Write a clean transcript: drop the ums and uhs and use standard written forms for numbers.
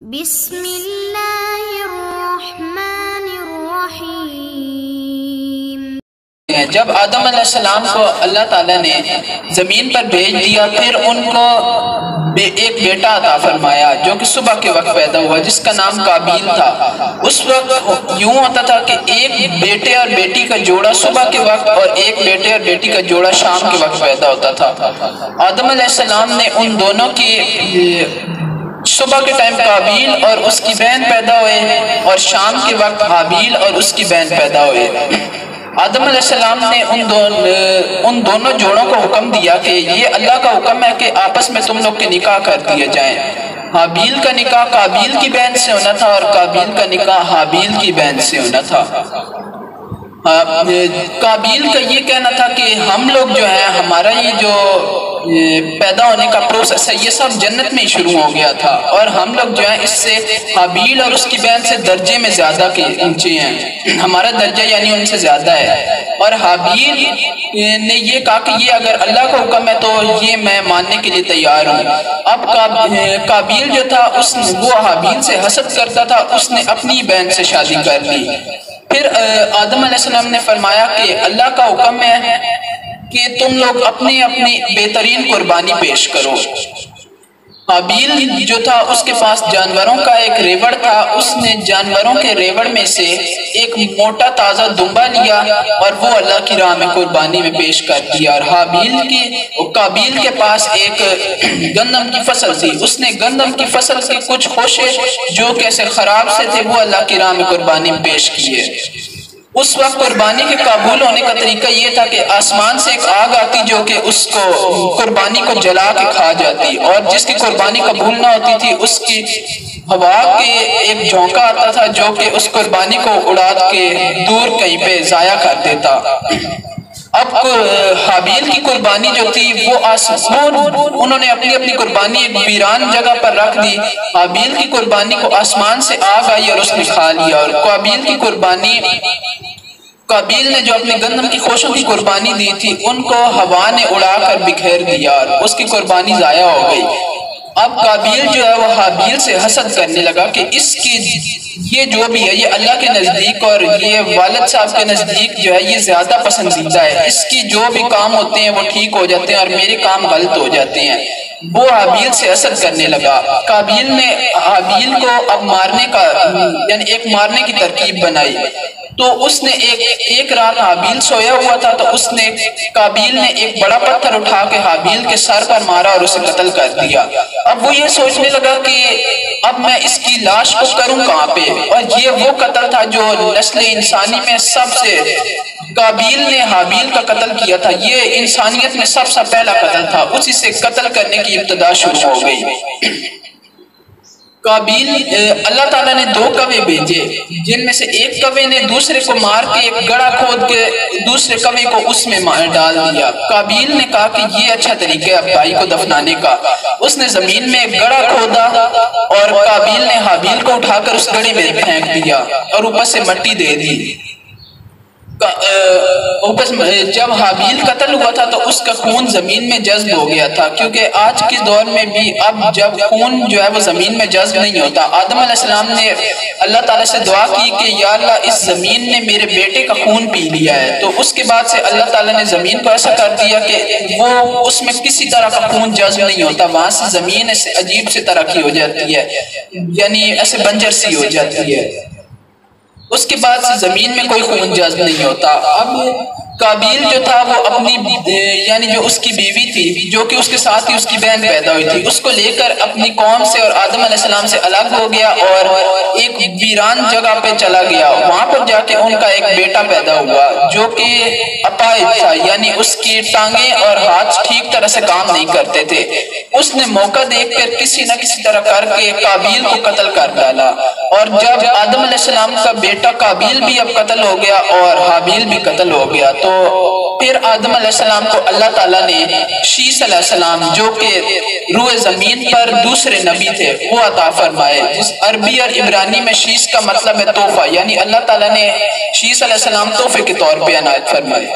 بسم اللہ الرحمن الرحیم۔ جب آدم علیہ السلام کو اللہ تعالیٰ نے زمین پر بھیج دیا، پھر ان کو ایک بیٹا عطا فرمایا جو کہ صبح کے وقت پیدا ہوا، جس کا نام قابیل تھا۔ اس وقت یوں ہوتا تھا کہ ایک بیٹے اور بیٹی کا جوڑا صبح کے وقت اور ایک بیٹے اور بیٹی کا جوڑا شام کے وقت پیدا ہوتا تھا۔ آدم علیہ السلام نے ان دونوں کی صبح کے ٹائم قابیل اور اس کی بہن پیدا ہوئے، اور شام کے وقت حابیل اور اس کی بہن پیدا ہوئے۔ آدم علیہ السلام نے ان دونوں جوڑوں کو حکم دیا کہ یہ اللہ کا حکم ہے کہ آپس میں تم لوگ کے نکاح کر دیے جائیں۔ حابیل کا نکاح قابیل کی بہن سے ہونا تھا اور قابیل کا نکاح حابیل کی بہن سے ہونا تھا۔ قابیل کا یہ کہنا تھا کہ ہم لوگ جو ہیں، ہمارا یہ جو پیدا ہونے کا پروسیس ہے، یہ سب جنت میں شروع ہو گیا تھا، اور ہم لوگ جو ہیں اس سے حابیل اور اس کی بہن سے درجے میں زیادہ کے اونچے ہیں، ہمارا درجہ یعنی ان سے زیادہ ہے۔ اور حابیل نے یہ کہا کہ یہ اگر اللہ کا حکم ہے تو یہ میں ماننے کے لیے تیار ہوں۔ اب قابیل جو تھا وہ حابیل سے حسد کرتا تھا، اس نے اپنی بہن سے شادی کر لی۔ پھر آدم علیہ السلام نے فرمایا کہ اللہ کا حکم ہے کہ تم لوگ اپنی بہترین قربانی پیش کرو۔ حابیل جو تھا اس کے پاس جانوروں کا ایک ریوڑ تھا، اس نے جانوروں کے ریوڑ میں سے ایک موٹا تازہ دمبا لیا اور وہ اللہ کی راہ میں قربانی میں پیش کر دیا۔ اور قابیل کے پاس ایک گندم کی فصل تھی، اس نے گندم کی فصل کے کچھ خوشے جو کیسے خراب سے تھے وہ اللہ کی راہ میں قربانی میں پیش کیے۔ اس وقت قربانی کے قبول ہونے کا طریقہ یہ تھا کہ آسمان سے ایک آگ آتی جو کہ اس کو قربانی کو جلا کے کھا جاتی، اور جس کی قربانی قبول نہ ہوتی تھی اس کی ہوا کے ایک جھونکا آتا تھا جو کہ اس قربانی کو اڑا کے دور کہیں پہ ضائع کر دیتا۔ اب حابیل کی قربانی جو تھی وہ انہوں نے اپنی قربانی ایک ویران جگہ پر رکھ دی۔ حابیل کی قربانی کو آسمان سے آگ آئی اور اس نے کھا لیا، اور قابیل نے جو اپنے گندم کی خوشوں کی قربانی دی تھی ان کو ہوا نے اڑا کر بکھیر دیا اور اس کی قربانی ضائع ہو گئی۔ اب قابیل جو ہے وہ حابیل سے حسد کرنے لگا کہ اس کی یہ جو بھی ہے یہ اللہ کے نزدیک اور یہ والد صاحب کے نزدیک جو ہے یہ زیادہ پسندیدہ ہے، اس کی جو بھی کام ہوتے ہیں وہ ٹھیک ہو جاتے ہیں اور میرے کام غلط ہو جاتے ہیں۔ وہ حابیل سے حسد کرنے لگا۔ قابیل نے حابیل کو اب مارنے کی ترکیب بنائی، تو اس نے ایک رات حابیل سویا ہوا تھا تو قابیل نے ایک بڑا پتھر اٹھا کے حابیل کے سر پر مارا اور اسے قتل کر دیا۔ اب وہ یہ سوچنے لگا کہ اب میں اس کی لاش کو کروں کہاں پہ، اور یہ وہ قتل تھا جو نسل انسانی میں سب سے قابیل نے حابیل کا قتل کیا تھا، یہ انسانیت میں سب سے پہلا قتل تھا، اسی سے قتل کرنے کی ابتدا شروع ہو گئی۔ اللہ تعالیٰ نے 2 کوے بھیجے، جن میں سے ایک کوے نے دوسرے کو مار کے ایک گڑھا کھود کے دوسرے کوے کو اس میں ڈال دیا۔ قابیل نے کہا کہ یہ اچھا طریقہ ہے بھائی کو دفنانے کا۔ اس نے زمین میں ایک گڑھا کھودا اور قابیل نے حابیل کو اٹھا کر اس گڑھے میں پھینک دیا اور اوپر سے مٹی دے دی۔ جب حابیل قتل ہوا تھا تو اس کا خون زمین میں جذب ہو گیا تھا، کیونکہ آج کے دور میں بھی اب جب خون جو ہے وہ زمین میں جذب نہیں ہوتا۔ آدم علیہ السلام نے اللہ تعالیٰ سے دعا کی کہ یا اللہ اس زمین نے میرے بیٹے کا خون پی لیا ہے، تو اس کے بعد سے اللہ تعالیٰ نے زمین کو ایسا کر دیا کہ وہ اس میں کسی طرح کا خون جذب نہیں ہوتا، وہاں سے زمین ایسے عجیب سے طرح کی ہو جاتی ہے، یعنی ایسے بنجر سی ہو جاتی ہے، اس کے بعد سے زمین میں کوئی خون جذب نہیں ہوتا۔ اب قابیل جو تھا وہ یعنی جو اس کی بیوی تھی جو کہ اس کے ساتھ ہی اس کی بہن پیدا ہوئی تھی، اس کو لے کر اپنی قوم سے اور آدم علیہ السلام سے الگ ہو گیا اور ایک ویران جگہ پہ چلا گیا۔ وہاں پر جا کے ان کا ایک بیٹا پیدا ہوا جو کہ اپاہج تھا، یعنی اس کی ٹانگیں اور ہاتھ ٹھیک طرح سے کام نہیں کرتے تھے۔ اس نے موقع دیکھ کر کسی نہ کسی طرح کر کے قابیل کو قتل کر ڈالا، اور جب آدم علیہ السلام کا بیٹا قابیل بھی اب قتل ہو گیا اور حابیل بھی قتل ہو گیا، تو پھر آدم علیہ السلام کو اللہ تعالیٰ نے شیس علیہ السلام جو کہ روح زمین پر دوسرے نبی تھے وہ عطا فرمائے، جس عربی اور عبرانی میں شیس کا مطلب ہے تحفہ، یعنی اللہ تعالیٰ نے شیس علیہ السلام تحفے کے طور پہ عنایت فرمائے۔